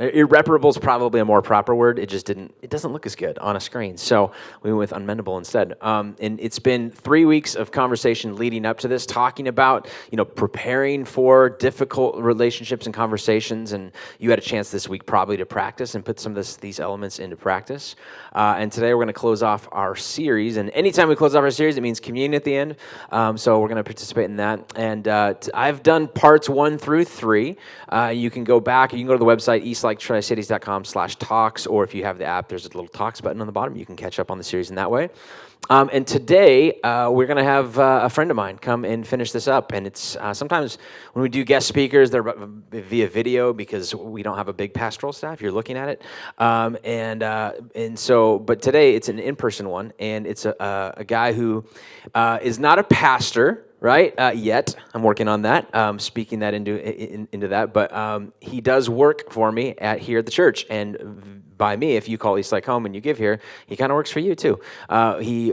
Irreparable is probably a more proper word. It doesn't look as good on a screen. So we went with unmendable instead. And it's been 3 weeks of conversation leading up to this, talking about, preparing for difficult relationships and conversations. And you had a chance this week probably to practice and put some of these elements into practice. And today we're going to close off our series. And anytime we close off our series, it means communion at the end. So we're going to participate in that. And I've done parts 1 through 3. You can go back. You can go to the website, eastlake-tri-cities.com/talks, or if you have the app, there's a little talks button on the bottom. You can catch up on the series in that way. And today, we're going to have a friend of mine come and finish this up. And it's sometimes when we do guest speakers, they're via video because we don't have a big pastoral staff. You're looking at it. But today it's an in-person one. And it's a guy who is not a pastor, right? Yet. I'm working on that, speaking that into that. But he does work for me here at the church. And by me, if you call Eastlake home and you give here, he kind of works for you too. He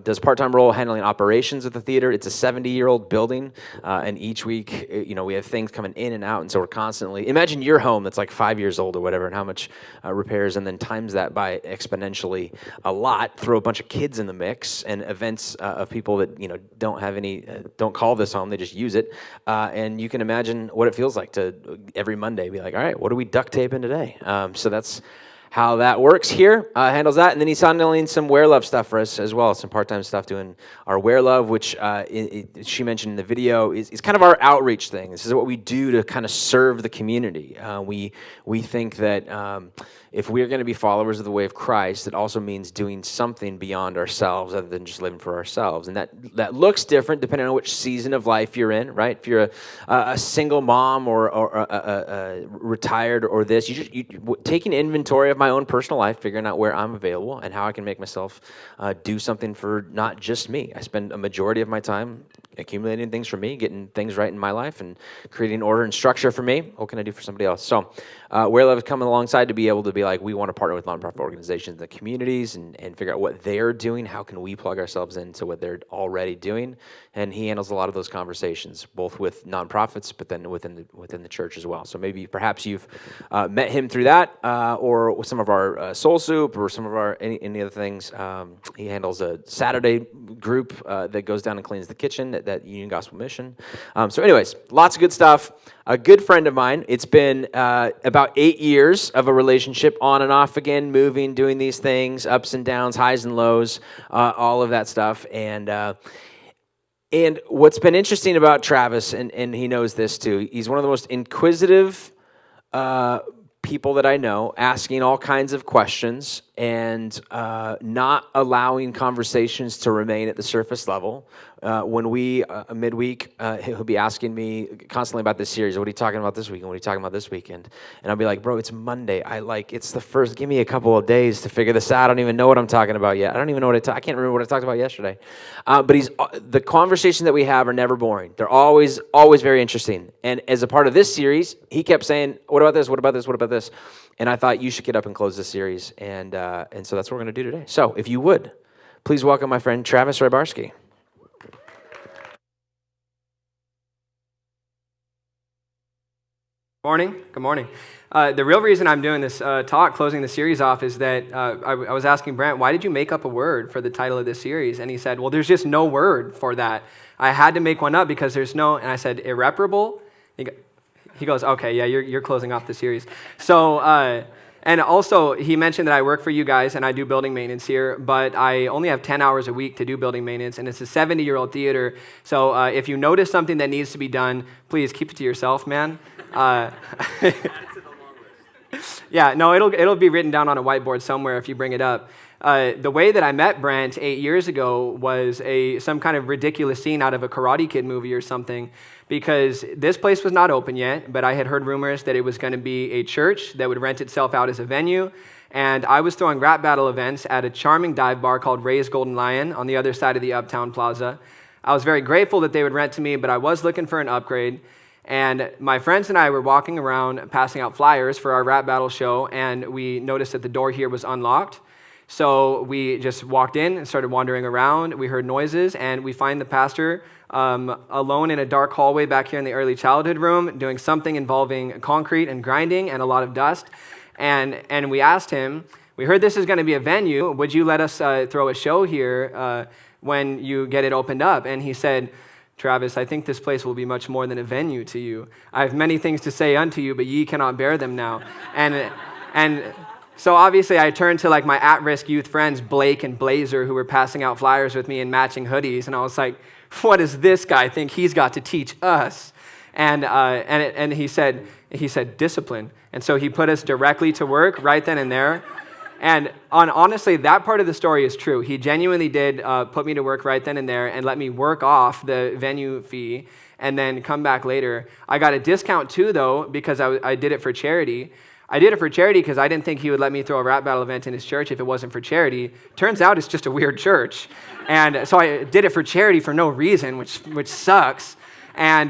does part-time role handling operations at the theater. It's a 70-year-old building, and each week, we have things coming in and out, and so we're constantly. Imagine your home that's like 5 years old or whatever, and how much repairs, and then times that by exponentially a lot. Throw a bunch of kids in the mix and events of people that don't call this home, they just use it, and you can imagine what it feels like to every Monday be like, all right, what do we duct tape in today? So that's how that works here, handles that. And then he's handling some Wear Love stuff for us as well, some part-time stuff doing our Wear Love, which she mentioned in the video, is kind of our outreach thing. This is what we do to kind of serve the community. We think that if we're going to be followers of the way of Christ, it also means doing something beyond ourselves other than just living for ourselves. And that looks different depending on which season of life you're in, right? If you're a single mom or a retired or this, you taking inventory of my own personal life, figuring out where I'm available and how I can make myself do something for not just me. I spend a majority of my time accumulating things for me, getting things right in my life, and creating order and structure for me. What can I do for somebody else? So Wear Love is coming alongside to be able to be like, we want to partner with nonprofit organizations in the communities and figure out what they're doing. How can we plug ourselves into what they're already doing? And he handles a lot of those conversations, both with nonprofits, but then within the church as well. So perhaps you've met him through that, or with some of our Soul Soup, or some of our any other things. He handles a Saturday group that goes down and cleans the kitchen at Union Gospel Mission. So anyways, lots of good stuff. A good friend of mine. It's been about 8 years of a relationship, on and off again, moving, doing these things, ups and downs, highs and lows, all of that stuff. And what's been interesting about Travis, and he knows this too, he's one of the most inquisitive people that I know, asking all kinds of questions and not allowing conversations to remain at the surface level. When we, midweek, he'll be asking me constantly about this series. What are you talking about this weekend? What are you talking about this weekend? And I'll be like, bro, it's Monday. It's the first, give me a couple of days to figure this out. I don't even know what I'm talking about yet. I don't even know I can't remember what I talked about yesterday. But the conversations that we have are never boring. They're always very interesting. And as a part of this series, he kept saying, what about this? What about this? What about this? And I thought you should get up and close this series. And so that's what we're going to do today. So if you would, please welcome my friend Travis Rybarski. Good morning. The real reason I'm doing this talk, closing the series off, is that I was asking Brent, why did you make up a word for the title of this series? And he said, well, there's just no word for that. I had to make one up because there's no, and I said, irreparable? He goes, okay, yeah, you're closing off the series. So, and also, he mentioned that I work for you guys and I do building maintenance here, but I only have 10 hours a week to do building maintenance, and it's a 70-year-old theater. So if you notice something that needs to be done, please keep it to yourself, man. Yeah, no, it'll be written down on a whiteboard somewhere if you bring it up. The way that I met Brent 8 years ago was some kind of ridiculous scene out of a Karate Kid movie or something, because this place was not open yet, but I had heard rumors that it was going to be a church that would rent itself out as a venue, and I was throwing rap battle events at a charming dive bar called Ray's Golden Lion on the other side of the Uptown Plaza. I was very grateful that they would rent to me, but I was looking for an upgrade. And my friends and I were walking around passing out flyers for our rap battle show, and we noticed that the door here was unlocked. So we just walked in and started wandering around. We heard noises, and we find the pastor alone in a dark hallway back here in the early childhood room doing something involving concrete and grinding and a lot of dust. And we asked him, we heard this is going to be a venue. Would you let us throw a show here when you get it opened up? And he said, Travis, I think this place will be much more than a venue to you. I have many things to say unto you, but ye cannot bear them now. And so obviously I turned to like my at-risk youth friends, Blake and Blazer, who were passing out flyers with me in matching hoodies. And I was like, what does this guy think he's got to teach us? And he said, discipline. And so he put us directly to work right then and there. And honestly, that part of the story is true. He genuinely did put me to work right then and there and let me work off the venue fee and then come back later. I got a discount too, though, because I did it for charity. I did it for charity because I didn't think he would let me throw a rap battle event in his church if it wasn't for charity. Turns out it's just a weird church. And so I did it for charity for no reason, which sucks. And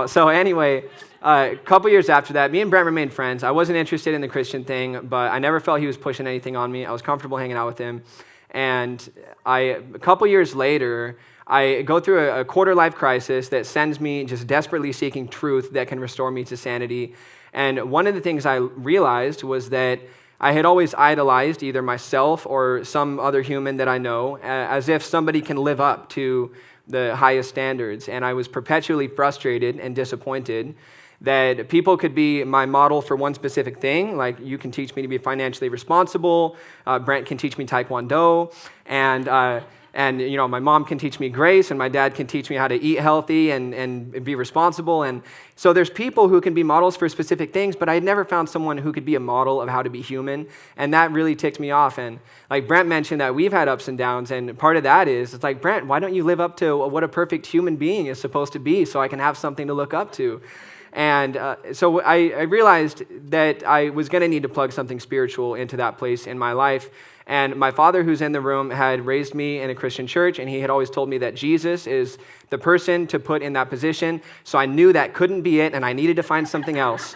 so anyway, a couple years after that, me and Brent remained friends. I wasn't interested in the Christian thing, but I never felt he was pushing anything on me. I was comfortable hanging out with him. And a couple years later, I go through a quarter-life crisis that sends me just desperately seeking truth that can restore me to sanity. And one of the things I realized was that I had always idolized either myself or some other human that I know as if somebody can live up to the highest standards. And I was perpetually frustrated and disappointed that people could be my model for one specific thing, like you can teach me to be financially responsible, Brent can teach me Taekwondo, and you know, my mom can teach me grace, and my dad can teach me how to eat healthy and be responsible. And so there's people who can be models for specific things, but I had never found someone who could be a model of how to be human, and that really ticked me off. And like Brent mentioned that we've had ups and downs, and part of that is, it's like, Brent, why don't you live up to what a perfect human being is supposed to be so I can have something to look up to? And so I realized that I was going to need to plug something spiritual into that place in my life. And my father, who's in the room, had raised me in a Christian church, and he had always told me that Jesus is the person to put in that position. So I knew that couldn't be it, and I needed to find something else.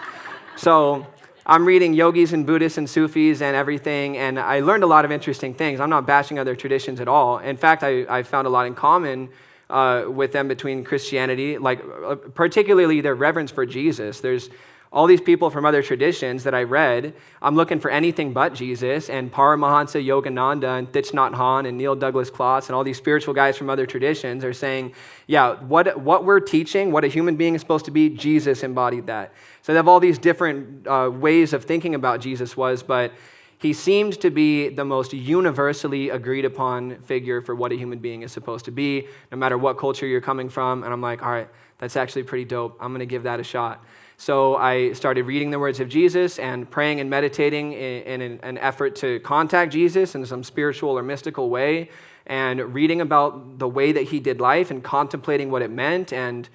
So I'm reading yogis and Buddhists and Sufis and everything, and I learned a lot of interesting things. I'm not bashing other traditions at all. In fact, I found a lot in common with them between Christianity, like particularly their reverence for Jesus. There's all these people from other traditions that I read. I'm looking for anything but Jesus, and Paramahansa Yogananda and Thich Nhat Hanh and Neil Douglas Klotz and all these spiritual guys from other traditions are saying, yeah, what we're teaching, what a human being is supposed to be, Jesus embodied that. So they have all these different ways of thinking about Jesus but he seemed to be the most universally agreed upon figure for what a human being is supposed to be, no matter what culture you're coming from. And I'm like, all right, that's actually pretty dope. I'm going to give that a shot. So I started reading the words of Jesus and praying and meditating in an effort to contact Jesus in some spiritual or mystical way, and reading about the way that he did life and contemplating what it meant. And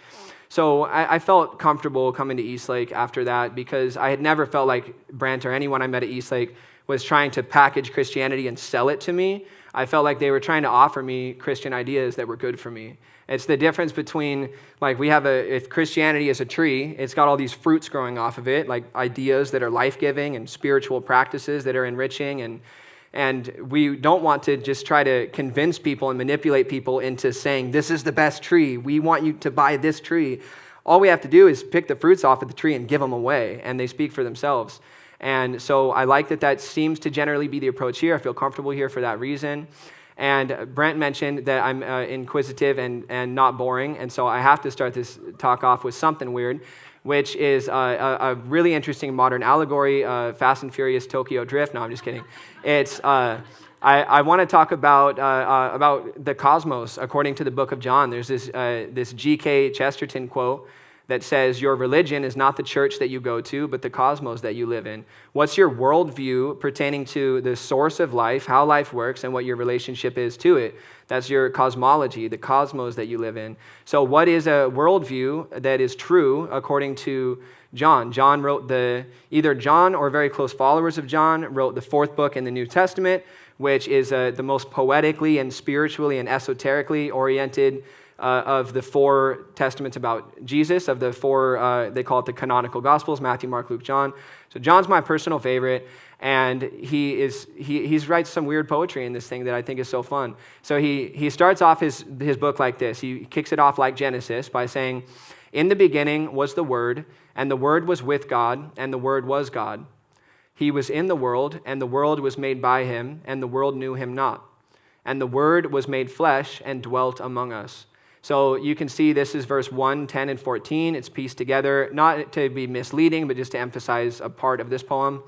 so I felt comfortable coming to Eastlake after that, because I had never felt like Brent or anyone I met at Eastlake was trying to package Christianity and sell it to me. I felt like they were trying to offer me Christian ideas that were good for me. It's the difference between, like, if Christianity is a tree, it's got all these fruits growing off of it, like ideas that are life-giving and spiritual practices that are enriching, and we don't want to just try to convince people and manipulate people into saying, this is the best tree, we want you to buy this tree. All we have to do is pick the fruits off of the tree and give them away, and they speak for themselves. And so I like that seems to generally be the approach here. I feel comfortable here for that reason. And Brent mentioned that I'm inquisitive and not boring, and so I have to start this talk off with something weird, which is a really interesting modern allegory, Fast and Furious Tokyo Drift. No, I'm just kidding. It's I want to talk about the cosmos according to the book of John. There's this G.K. Chesterton quote that says, your religion is not the church that you go to, but the cosmos that you live in. What's your worldview pertaining to the source of life, how life works, and what your relationship is to it? That's your cosmology, the cosmos that you live in. So what is a worldview that is true according to John? John wrote either John or very close followers of John wrote the fourth book in the New Testament, which is the most poetically and spiritually and esoterically oriented of the 4 testaments about Jesus, of the 4, they call it the canonical Gospels, Matthew, Mark, Luke, John. So John's my personal favorite, and he writes some weird poetry in this thing that I think is so fun. So he starts off his book like this. He kicks it off like Genesis by saying, "In the beginning was the Word, and the Word was with God, and the Word was God. He was in the world, and the world was made by him, and the world knew him not. And the Word was made flesh and dwelt among us." So you can see this is verse 1, 10, and 14. It's pieced together, not to be misleading, but just to emphasize a part of this poem.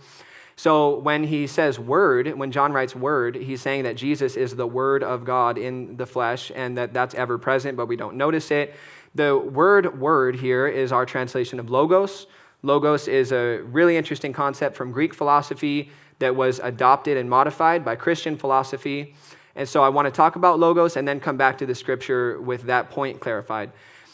So when he says word, when John writes word, he's saying that Jesus is the Word of God in the flesh, and that's ever present, but we don't notice it. The word here is our translation of logos. Logos is a really interesting concept from Greek philosophy that was adopted and modified by Christian philosophy. And so I want to talk about logos and then come back to the scripture with that point clarified.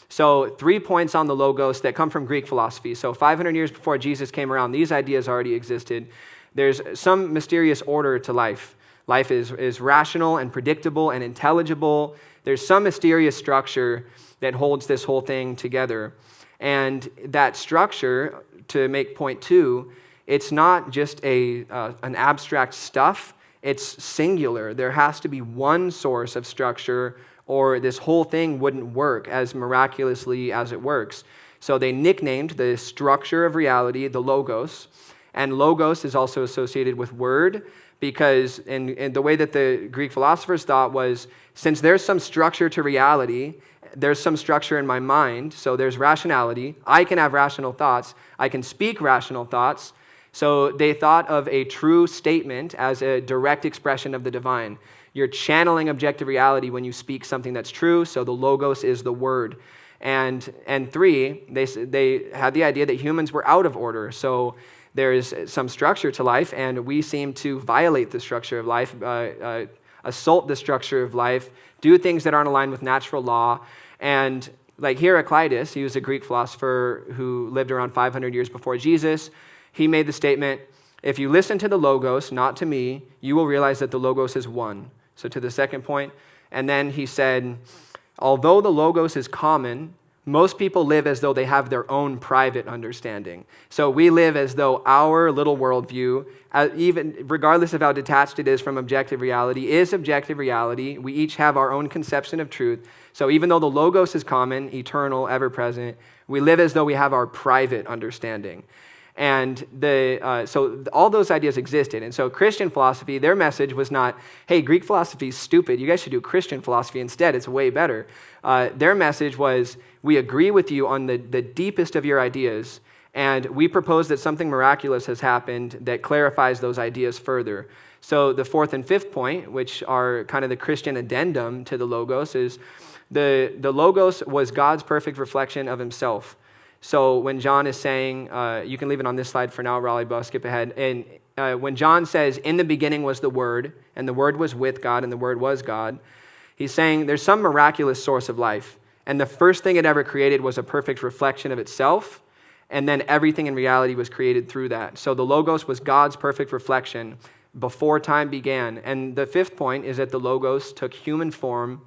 So 3 points on the logos that come from Greek philosophy. So 500 years before Jesus came around, these ideas already existed. There's some mysterious order to life. Life is rational and predictable and intelligible. There's some mysterious structure that holds this whole thing together. And that structure, to make point 2, it's not just an abstract stuff. It's singular. There has to be one source of structure, or this whole thing wouldn't work as miraculously as it works. So they nicknamed the structure of reality the logos. And logos is also associated with word, because in the way that the Greek philosophers thought was, since there's some structure to reality, there's some structure in my mind, so there's rationality. I can have rational thoughts. I can speak rational thoughts. So they thought of a true statement as a direct expression of the divine. You're channeling objective reality when you speak something that's true, so the logos is the word. And 3, they had the idea that humans were out of order, so there's some structure to life, and we seem to violate the structure of life, assault the structure of life, do things that aren't aligned with natural law. And like Heraclitus, he was a Greek philosopher who lived around 500 years before Jesus. He made the statement, "If you listen to the logos, not to me, you will realize that the logos is one." So to the second point. And then he said, "Although the logos is common, most people live as though they have their own private understanding." So we live as though our little worldview, even regardless of how detached it is from objective reality, is objective reality. We each have our own conception of truth. So even though the logos is common, eternal, ever-present, we live as though we have our private understanding. And so all those ideas existed. And so Christian philosophy, their message was not, "Hey, Greek philosophy is stupid. You guys should do Christian philosophy instead. It's way better." Their message was, "We agree with you on the deepest of your ideas, and we propose that something miraculous has happened that clarifies those ideas further." So the 4th and 5th point, which are kind of the Christian addendum to the logos, is the logos was God's perfect reflection of himself. So when John is saying, you can leave it on this slide for now, Raleigh, but I'll skip ahead. And when John says, "In the beginning was the Word, and the Word was with God, and the Word was God," he's saying there's some miraculous source of life. And the first thing it ever created was a perfect reflection of itself. And then everything in reality was created through that. So the logos was God's perfect reflection before time began. And the 5th point is that the logos took human form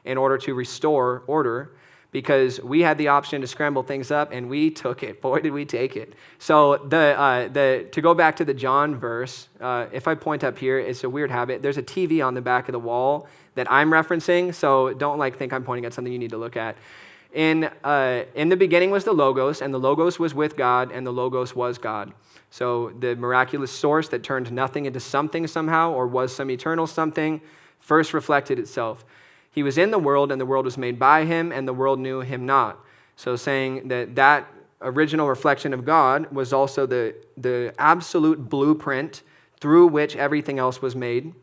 in order to restore order, because we had the option to scramble things up, and we took it. Boy, did we take it. So to go back to the John verse, if I point up here, it's a weird habit. There's a TV on the back of the wall that I'm referencing, so don't think I'm pointing at something you need to look at. In the beginning was the logos, and the logos was with God, and the logos was God. So the miraculous source that turned nothing into something somehow, or was some eternal something, first reflected itself. He was in the world, and the world was made by him, and the world knew him not. So saying that original reflection of God was also the absolute blueprint through which everything else was made.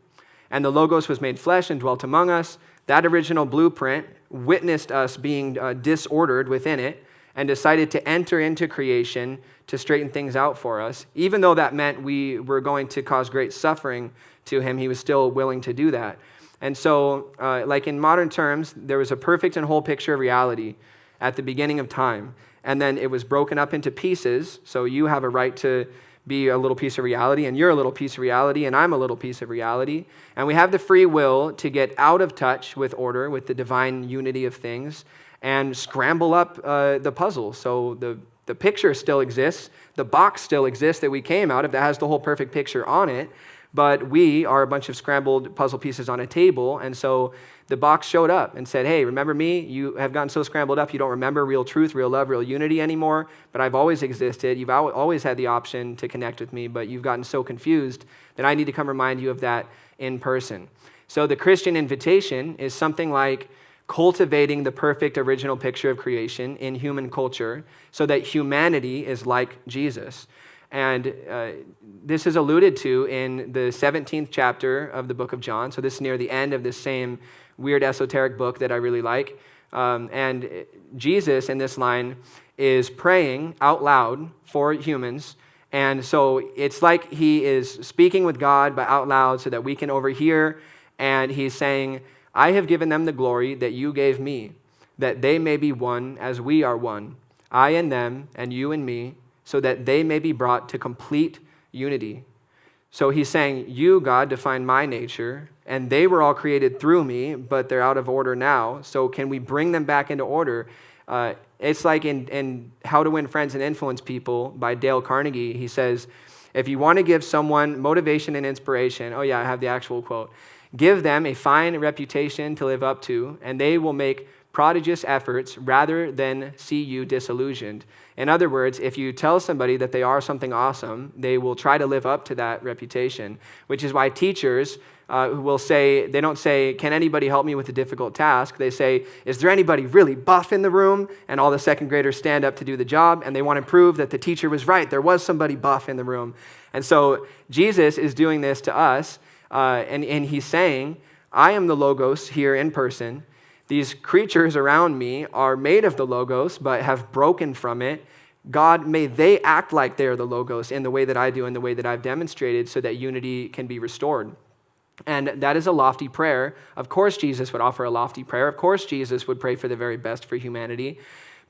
And the Logos was made flesh and dwelt among us. That original blueprint witnessed us being disordered within it and decided to enter into creation to straighten things out for us. Even though that meant we were going to cause great suffering to him, he was still willing to do that. And so, like in modern terms, there was a perfect and whole picture of reality at the beginning of time. And then it was broken up into pieces. So you have a right to be a little piece of reality, and you're a little piece of reality, and I'm a little piece of reality. And we have the free will to get out of touch with order, with the divine unity of things, and scramble up the puzzle. So the picture still exists, the box still exists that we came out of that has the whole perfect picture on it, but we are a bunch of scrambled puzzle pieces on a table, and so the box showed up and said, hey, remember me? You have gotten so scrambled up, you don't remember real truth, real love, real unity anymore, but I've always existed. You've always had the option to connect with me, but you've gotten so confused that I need to come remind you of that in person. So the Christian invitation is something like cultivating the perfect original picture of creation in human culture so that humanity is like Jesus. And this is alluded to in the 17th chapter of the book of John. So this is near the end of this same weird esoteric book that I really like. And Jesus in this line is praying out loud for humans. And so it's like he is speaking with God, but out loud so that we can overhear. And he's saying, I have given them the glory that you gave me, that they may be one as we are one, I and them and you and me, so that they may be brought to complete unity. So he's saying, you, God, define my nature, and they were all created through me, but they're out of order now. So can we bring them back into order? It's like in How to Win Friends and Influence People by Dale Carnegie. He says, if you want to give someone motivation and inspiration, oh yeah, I have the actual quote, give them a fine reputation to live up to, and they will make prodigious efforts rather than see you disillusioned. In other words, if you tell somebody that they are something awesome, they will try to live up to that reputation, which is why teachers will say, they don't say, can anybody help me with a difficult task? They say, is there anybody really buff in the room? And all the second graders stand up to do the job, and they want to prove that the teacher was right. There was somebody buff in the room. And so Jesus is doing this to us, and he's saying, I am the Logos here in person. These creatures around me are made of the Logos, but have broken from it. God, may they act like they're the Logos in the way that I do, in the way that I've demonstrated, so that unity can be restored. And that is a lofty prayer. Of course, Jesus would offer a lofty prayer. Of course, Jesus would pray for the very best for humanity.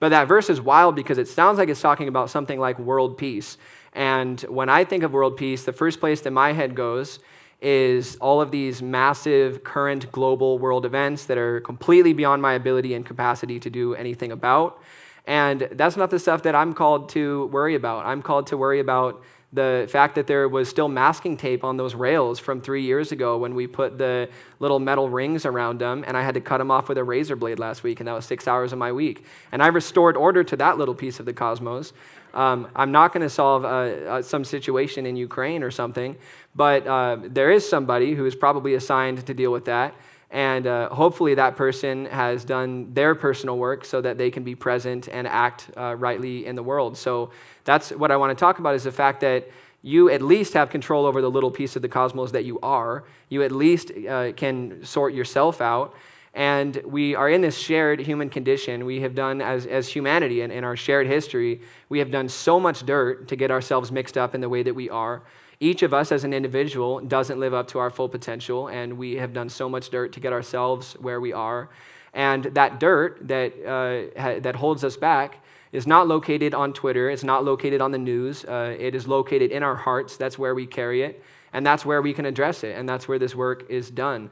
But that verse is wild because it sounds like it's talking about something like world peace. And when I think of world peace, the first place that my head goes is all of these massive current global world events that are completely beyond my ability and capacity to do anything about. And that's not the stuff that I'm called to worry about. I'm called to worry about the fact that there was still masking tape on those rails from 3 years ago when we put the little metal rings around them, and I had to cut them off with a razor blade last week, and that was 6 hours of my week. And I restored order to that little piece of the cosmos. I'm not going to solve some situation in Ukraine or something, but there is somebody who is probably assigned to deal with that, and hopefully that person has done their personal work so that they can be present and act rightly in the world. So that's what I want to talk about, is the fact that you at least have control over the little piece of the cosmos that you are. You at least can sort yourself out. And we are in this shared human condition. We have done, as humanity and in our shared history, we have done so much dirt to get ourselves mixed up in the way that we are. Each of us as an individual doesn't live up to our full potential, and we have done so much dirt to get ourselves where we are. And that dirt that holds us back is not located on Twitter. It's not located on the news. It is located in our hearts. That's where we carry it, and that's where we can address it, and that's where this work is done.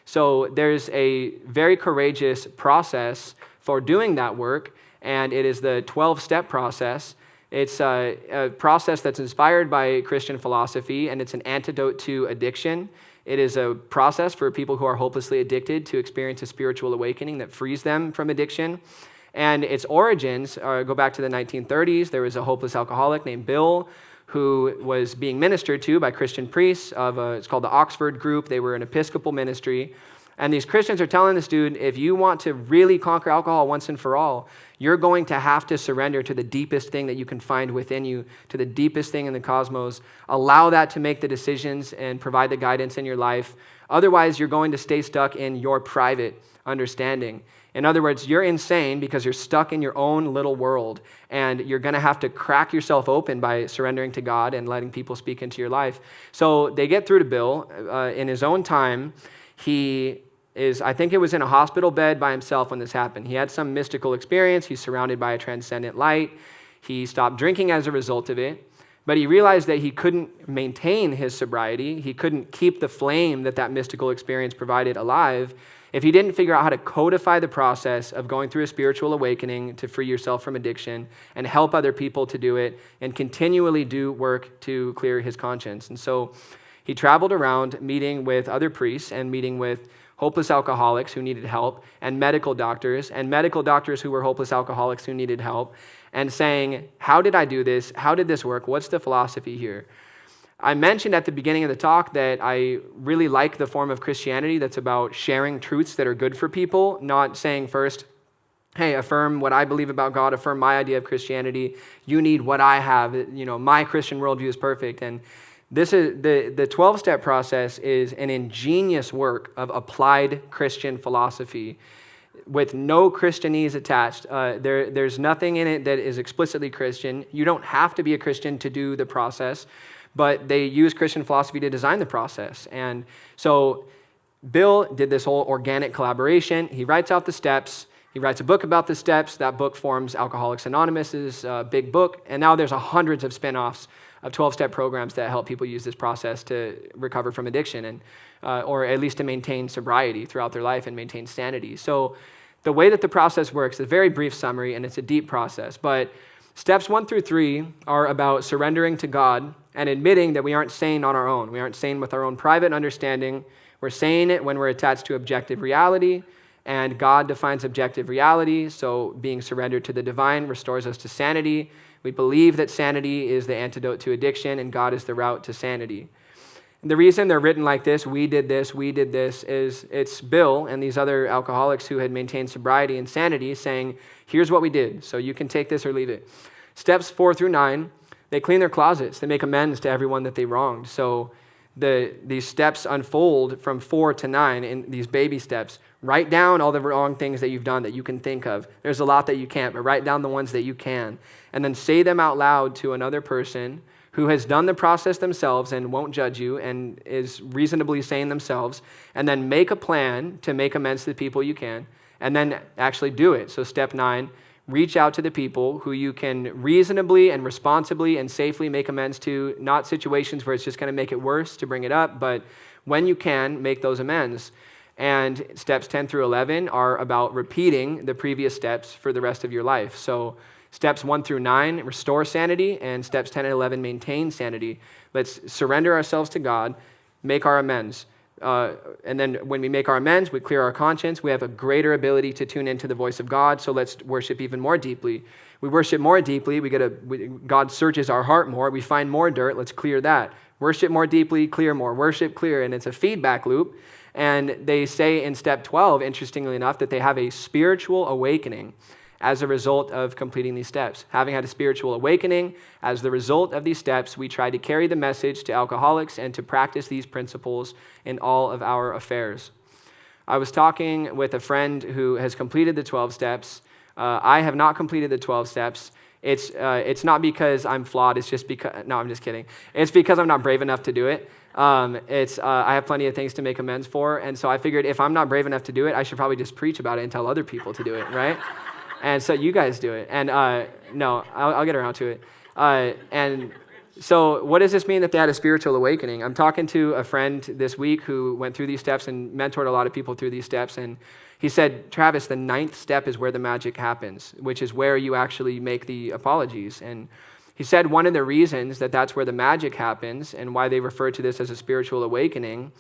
So there's a very courageous process for doing that work, and it is the 12-step process. It's a process that's inspired by Christian philosophy, and it's an antidote to addiction. It is a process for people who are hopelessly addicted to experience a spiritual awakening that frees them from addiction. And its origins go back to the 1930s. There was a hopeless alcoholic named Bill who was being ministered to by Christian priests it's called the Oxford Group. They were an Episcopal ministry. And these Christians are telling this dude, if you want to really conquer alcohol once and for all, you're going to have to surrender to the deepest thing that you can find within you, to the deepest thing in the cosmos. Allow that to make the decisions and provide the guidance in your life. Otherwise, you're going to stay stuck in your private understanding. In other words, you're insane because you're stuck in your own little world, and you're going to have to crack yourself open by surrendering to God and letting people speak into your life. So they get through to Bill. In his own time, I think it was in a hospital bed by himself when this happened. He had some mystical experience. He's surrounded by a transcendent light. He stopped drinking as a result of it. But he realized that he couldn't maintain his sobriety. He couldn't keep the flame that mystical experience provided alive if he didn't figure out how to codify the process of going through a spiritual awakening to free yourself from addiction and help other people to do it and continually do work to clear his conscience. And so he traveled around meeting with other priests and meeting with hopeless alcoholics who needed help, and medical doctors who were hopeless alcoholics who needed help, and saying, how did I do this? How did this work? What's the philosophy here? I mentioned at the beginning of the talk that I really like the form of Christianity that's about sharing truths that are good for people, not saying first, hey, affirm what I believe about God, affirm my idea of Christianity. You need what I have. My Christian worldview is perfect. And this is the 12-step process is an ingenious work of applied Christian philosophy with no Christianese attached. There's nothing in it that is explicitly Christian. You don't have to be a Christian to do the process, but they use Christian philosophy to design the process. And so Bill did this whole organic collaboration. He writes out the steps. He writes a book about the steps. That book forms Alcoholics Anonymous's big book. And now there's hundreds of spin-offs of 12-step programs that help people use this process to recover from addiction and or at least to maintain sobriety throughout their life and maintain sanity. So the way that the process works is a very brief summary, and it's a deep process. But steps 1 through 3 are about surrendering to God and admitting that we aren't sane on our own. We aren't sane with our own private understanding. We're sane when we're attached to objective reality, and God defines objective reality. So being surrendered to the divine restores us to sanity. We believe that sanity is the antidote to addiction, and God is the route to sanity. And the reason they're written like this, we did this, is it's Bill and these other alcoholics who had maintained sobriety and sanity saying, here's what we did, so you can take this or leave it. Steps 4 through 9, they clean their closets. They make amends to everyone that they wronged. So these steps unfold from 4 to 9 in these baby steps. Write down all the wrong things that you've done that you can think of. There's a lot that you can't, but write down the ones that you can. And then say them out loud to another person who has done the process themselves and won't judge you and is reasonably sane themselves. And then make a plan to make amends to the people you can. And then actually do it. So step 9, reach out to the people who you can reasonably and responsibly and safely make amends to, not situations where it's just going to make it worse to bring it up, but when you can, make those amends. And steps 10 through 11 are about repeating the previous steps for the rest of your life. So steps 1 through 9, restore sanity, and steps 10 and 11, maintain sanity. Let's surrender ourselves to God, make our amends. And then when we make our amends, we clear our conscience. We have a greater ability to tune into the voice of God, so let's worship even more deeply. We worship more deeply. God searches our heart more. We find more dirt. Let's clear that. Worship more deeply, clear more. Worship, clear. And it's a feedback loop. And they say in step 12, interestingly enough, that they have a spiritual awakening as a result of completing these steps. Having had a spiritual awakening, as the result of these steps, we try to carry the message to alcoholics and to practice these principles in all of our affairs. I was talking with a friend who has completed the 12 steps. I have not completed the 12 steps. It's not because I'm flawed. It's just because, no, I'm just kidding. It's because I'm not brave enough to do it. I have plenty of things to make amends for. And so I figured if I'm not brave enough to do it, I should probably just preach about it and tell other people to do it, right? And so you guys do it. And no, I'll get around to it. And so what does this mean that they had a spiritual awakening? I'm talking to a friend this week who went through these steps and mentored a lot of people through these steps. And he said, Travis, the 9th step is where the magic happens, which is where you actually make the apologies. And he said one of the reasons that that's where the magic happens and why they refer to this as a spiritual awakening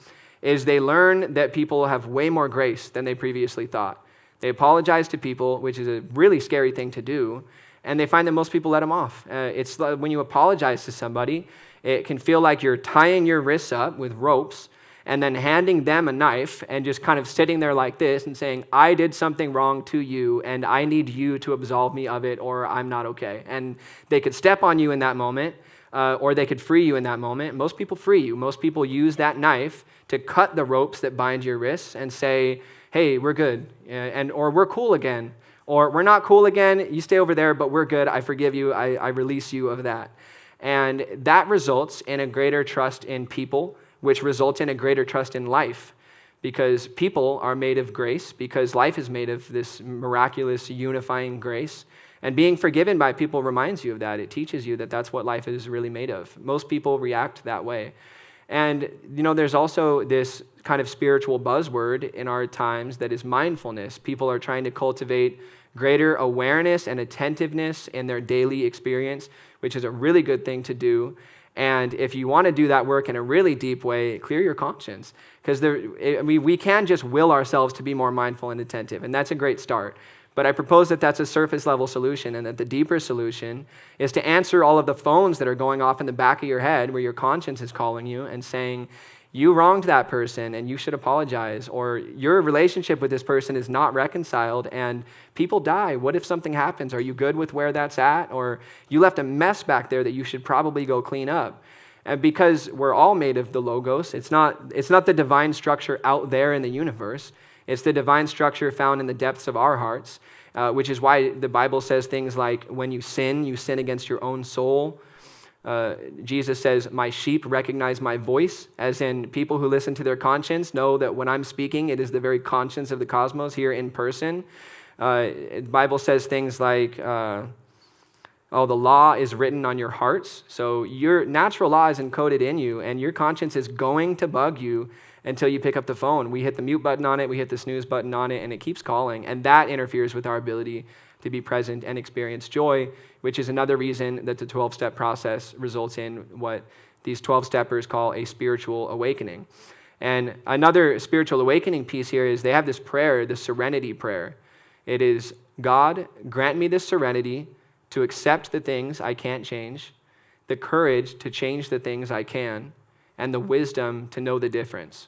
is they learn that people have way more grace than they previously thought. They apologize to people, which is a really scary thing to do, and they find that most people let them off. It's like when you apologize to somebody, it can feel like you're tying your wrists up with ropes and then handing them a knife and just kind of sitting there like this and saying, I did something wrong to you and I need you to absolve me of it or I'm not okay. And they could step on you in that moment or they could free you in that moment. Most people free you. Most people use that knife to cut the ropes that bind your wrists and say, hey, we're good, or we're cool again, or we're not cool again, you stay over there, but we're good, I forgive you, I release you of that. And that results in a greater trust in people, which results in a greater trust in life, because people are made of grace, because life is made of this miraculous unifying grace. And being forgiven by people reminds you of that. It teaches you that that's what life is really made of. Most people react that way. And, there's also this kind of spiritual buzzword in our times that is mindfulness. People are trying to cultivate greater awareness and attentiveness in their daily experience, which is a really good thing to do. And if you want to do that work in a really deep way, clear your conscience. Because we can just will ourselves to be more mindful and attentive, and that's a great start. But I propose that that's a surface level solution, and that the deeper solution is to answer all of the phones that are going off in the back of your head where your conscience is calling you and saying, you wronged that person and you should apologize, or your relationship with this person is not reconciled and people die. What if something happens? Are you good with where that's at? Or you left a mess back there that you should probably go clean up. And because we're all made of the Logos, it's not the divine structure out there in the universe. It's the divine structure found in the depths of our hearts, which is why the Bible says things like, when you sin against your own soul. Jesus says, my sheep recognize my voice, as in people who listen to their conscience know that when I'm speaking, it is the very conscience of the cosmos here in person. The Bible says things like, the law is written on your hearts. So your natural law is encoded in you, and your conscience is going to bug you until you pick up the phone. We hit the mute button on it, we hit the snooze button on it, and it keeps calling. And that interferes with our ability to be present and experience joy, which is another reason that the 12-step process results in what these 12-steppers call a spiritual awakening. And another spiritual awakening piece here is they have this prayer, the serenity prayer. It is, God, grant me this serenity to accept the things I can't change, the courage to change the things I can, and the wisdom to know the difference.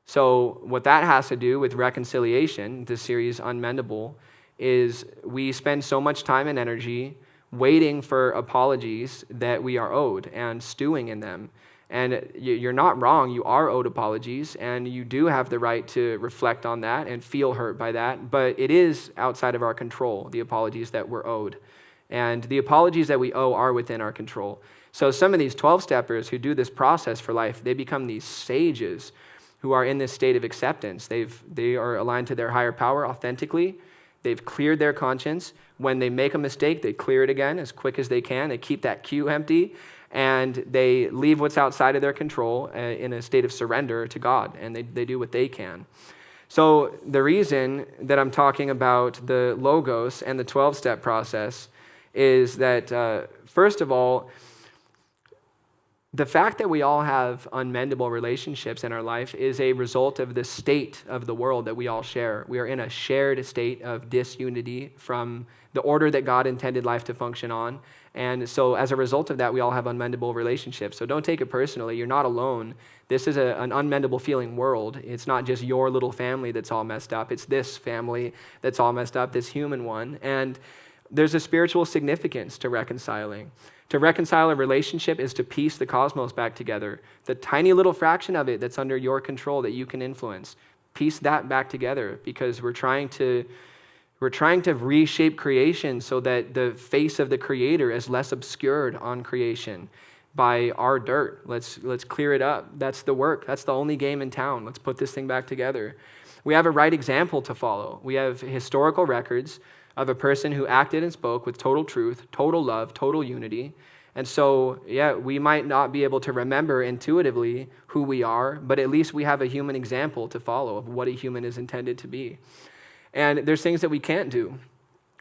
So what that has to do with reconciliation, the series Unmendable, is we spend so much time and energy waiting for apologies that we are owed and stewing in them. And you're not wrong. You are owed apologies, and you do have the right to reflect on that and feel hurt by that. But it is outside of our control, the apologies that we're owed. And the apologies that we owe are within our control. So some of these 12-steppers who do this process for life, they become these sages who are in this state of acceptance. They are aligned to their higher power authentically. They've cleared their conscience. When they make a mistake, they clear it again as quick as they can. They keep that queue empty, and they leave what's outside of their control in a state of surrender to God, and they do what they can. So the reason that I'm talking about the Logos and the 12-step process is that, first of all, the fact that we all have unmendable relationships in our life is a result of the state of the world that we all share. We are in a shared state of disunity from the order that God intended life to function on. And so as a result of that, we all have unmendable relationships. So don't take it personally. You're not alone. This is an unmendable feeling world. It's not just your little family that's all messed up. It's this family that's all messed up, this human one. And there's a spiritual significance to reconciling. To reconcile a relationship is to piece the cosmos back together. The tiny little fraction of it that's under your control that you can influence, piece that back together, because we're trying to reshape creation so that the face of the Creator is less obscured on creation by our dirt. Let's clear it up. That's the work. That's the only game in town. Let's put this thing back together. We have a right example to follow. We have historical records of a person who acted and spoke with total truth, total love, total unity. And so, we might not be able to remember intuitively who we are, but at least we have a human example to follow of what a human is intended to be. And there's things that we can't do.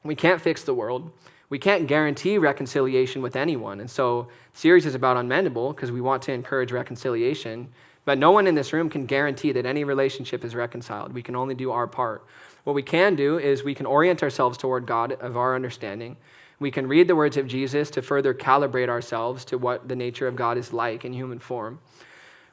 We can't fix the world. We can't guarantee reconciliation with anyone. And so the series is about unmendable because we want to encourage reconciliation. But no one in this room can guarantee that any relationship is reconciled. We can only do our part. What we can do is we can orient ourselves toward God of our understanding. We can read the words of Jesus to further calibrate ourselves to what the nature of God is like in human form.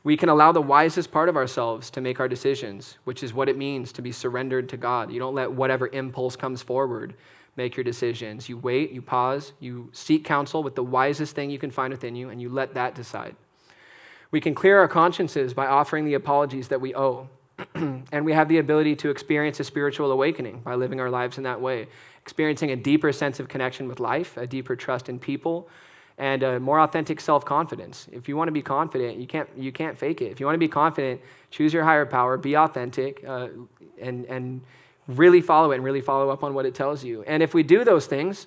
We can allow the wisest part of ourselves to make our decisions, which is what it means to be surrendered to God. You don't let whatever impulse comes forward make your decisions. You wait, you pause, you seek counsel with the wisest thing you can find within you, and you let that decide. We can clear our consciences by offering the apologies that we owe. And we have the ability to experience a spiritual awakening by living our lives in that way, experiencing a deeper sense of connection with life, a deeper trust in people, and a more authentic self-confidence. If you want to be confident, you can't fake it. If you want to be confident, choose your higher power, be authentic, and really follow it and really follow up on what it tells you. And if we do those things,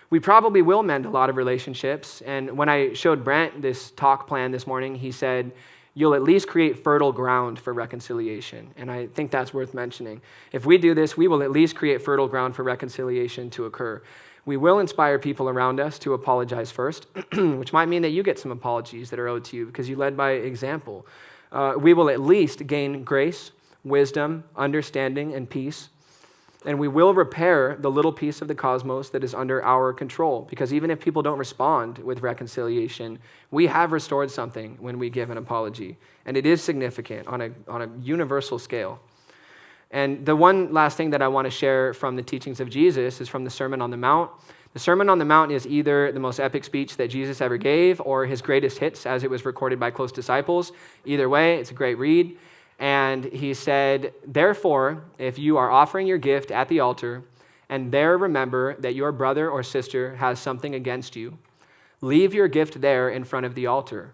we probably will mend a lot of relationships. And when I showed Brent this talk plan this morning, he said, you'll at least create fertile ground for reconciliation. And I think that's worth mentioning. If we do this, we will at least create fertile ground for reconciliation to occur. We will inspire people around us to apologize first, which might mean that you get some apologies that are owed to you because you led by example. We will at least gain grace, wisdom, understanding, and peace. And we will repair the little piece of the cosmos that is under our control. Because even if people don't respond with reconciliation, we have restored something when we give an apology. And it is significant on a universal scale. And the one last thing that I want to share from the teachings of Jesus is from the Sermon on the Mount. The Sermon on the Mount is either the most epic speech that Jesus ever gave or his greatest hits as it was recorded by close disciples. Either way, it's a great read. And he said, therefore, if you are offering your gift at the altar and there remember that your brother or sister has something against you, leave your gift there in front of the altar.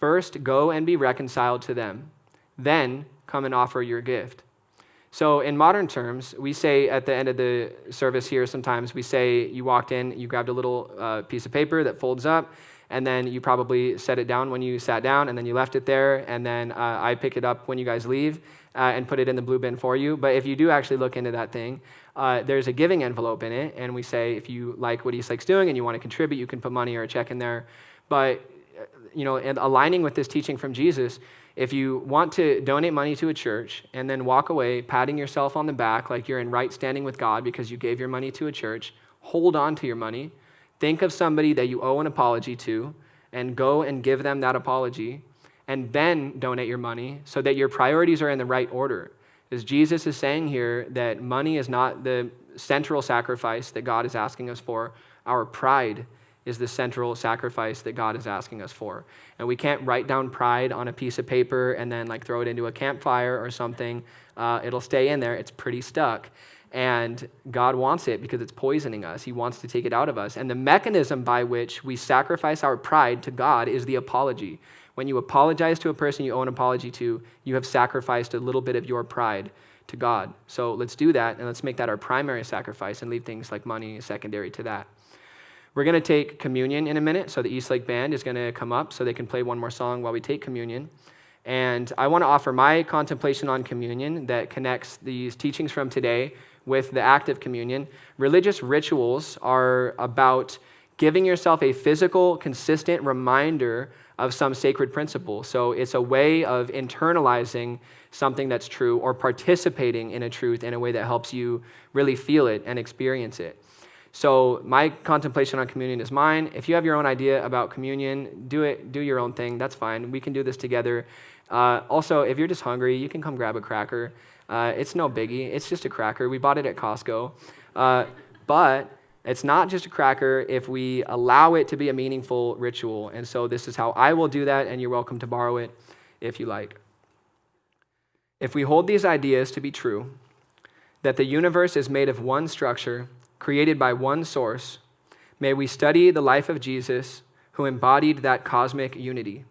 First, go and be reconciled to them. Then come and offer your gift. So in modern terms, we say at the end of the service here, sometimes we say you walked in, you grabbed a little piece of paper that folds up, and then you probably set it down when you sat down, and then you left it there, and then I pick it up when you guys leave and put it in the blue bin for you. But if you do actually look into that thing, there's a giving envelope in it, and we say if you like what Eastlake's doing and you want to contribute, you can put money or a check in there. But and aligning with this teaching from Jesus, if you want to donate money to a church and then walk away patting yourself on the back like you're in right standing with God because you gave your money to a church, hold on to your money. Think of somebody that you owe an apology to and go and give them that apology and then donate your money so that your priorities are in the right order. As Jesus is saying here that money is not the central sacrifice that God is asking us for. Our pride is the central sacrifice that God is asking us for. And we can't write down pride on a piece of paper and then throw it into a campfire or something. It'll stay in there. It's pretty stuck. And God wants it because it's poisoning us. He wants to take it out of us. And the mechanism by which we sacrifice our pride to God is the apology. When you apologize to a person you owe an apology to, you have sacrificed a little bit of your pride to God. So let's do that, and let's make that our primary sacrifice and leave things like money secondary to that. We're going to take communion in a minute, so the Eastlake Band is going to come up so they can play one more song while we take communion. And I want to offer my contemplation on communion that connects these teachings from today with the act of communion. Religious rituals are about giving yourself a physical, consistent reminder of some sacred principle. So it's a way of internalizing something that's true or participating in a truth in a way that helps you really feel it and experience it. So my contemplation on communion is mine. If you have your own idea about communion, do your own thing. That's fine. We can do this together. Also, if you're just hungry, you can come grab a cracker. It's no biggie. It's just a cracker. We bought it at Costco. But it's not just a cracker if we allow it to be a meaningful ritual. And so this is how I will do that, and you're welcome to borrow it if you like. If we hold these ideas to be true, that the universe is made of one structure, created by one source, may we study the life of Jesus, who embodied that cosmic unity.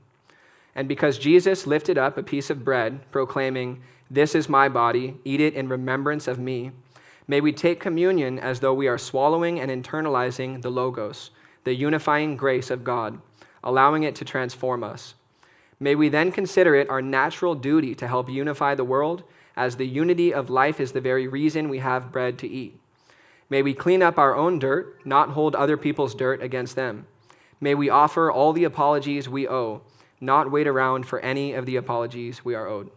And because Jesus lifted up a piece of bread, proclaiming, "This is my body, eat it in remembrance of me," may we take communion as though we are swallowing and internalizing the Logos, the unifying grace of God, allowing it to transform us. May we then consider it our natural duty to help unify the world, as the unity of life is the very reason we have bread to eat. May we clean up our own dirt, not hold other people's dirt against them. May we offer all the apologies we owe, not wait around for any of the apologies we are owed.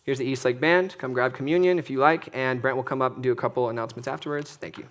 Here's the Eastlake Band. Come grab communion if you like, and Brent will come up and do a couple announcements afterwards. Thank you.